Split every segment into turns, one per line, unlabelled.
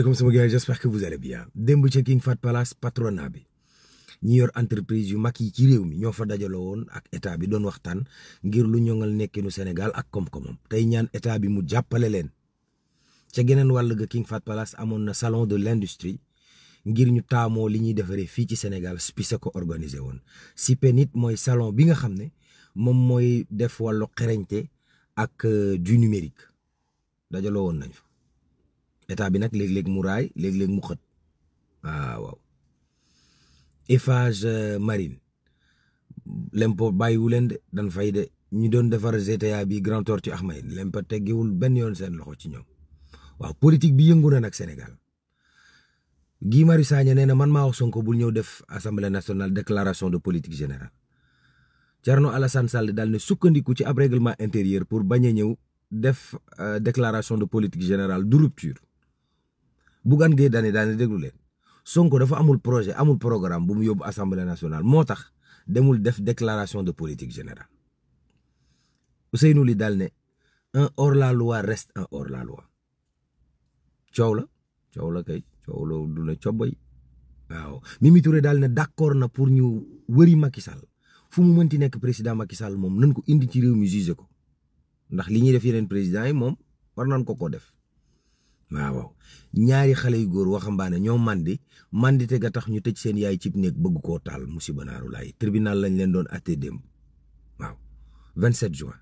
Comme sama gars, j'espère que vous allez bien. Démb ca King Fahd Palace patronat bi ñi yor entreprise yu mag yi ci réew mi ñoo fa dajaloo woon ak état bi doon waxtaan ngir lu ñoŋal nekkinu Sénégal ak koom-koomam tey ñaan état bi mu jàppale leen ca geneen wàll ga King Fahd Palace amoon na salon de l'industrie ngir ñu taamoo li ñuy defaree fii ci Sénégal SPICE ko organisé woon SIPE nit mooy salon bi nga xam ne moom mooy def wàllu xereñte ak du numérique dajaloo woon nañ fa. état bi nag léeg-léeg mu raay léeg-léeg mu xët waaw Eiffage Marine l'impôt bàyyiwu leen de dan fay de ñu doon defar GTA bi Grand Tortue Ahmed l'impôt teggiwul benn yoon seen loxo ci ñoom waaw politique bi yëngu na nag Sénégal Guy Marius Sagna nee na man maa wax Sonko bul ñëw def assemblée nationale déclaration de politique générale Thierno Alassane Sall daal ne sukkandiku ci ab règlement intérieur pour bañ a ñëw def déclaration de politique générale du rupture. Bougane Gueye Dany daane déglu leen Sonko dafa amul projet amul programme bu mu yóbbu assemblée nationale moo tax demul def déclaration de politique générale Ousseynou Ly daal ne un hors-la-loi reste un hors-la-loi coow la kay coow la du ne cobboy waaw Mimi Touré daal ne d'accord na pour ñu wëri Macky Sall fu mu mënti nekk président Macky Sall moom nañ ko indi ci réew mi jugé ko ndax li ñuy def yeneen président yi moom war nañ ko def waaw ñaari xale yu góor waxambaane ñoo mandite ga tax ñu tëj seen yaay cib néeg bëgg koo taal musiba naaru laay tribunal lañ leen doon atte démb waaw 27 juin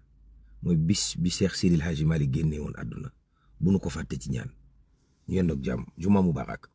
mooy bis bi Cheikh Seydil Hadji Malick génne woon àdduna bu nu ko fàtte ci ñaan ñu yendoog jàmm juma mubarak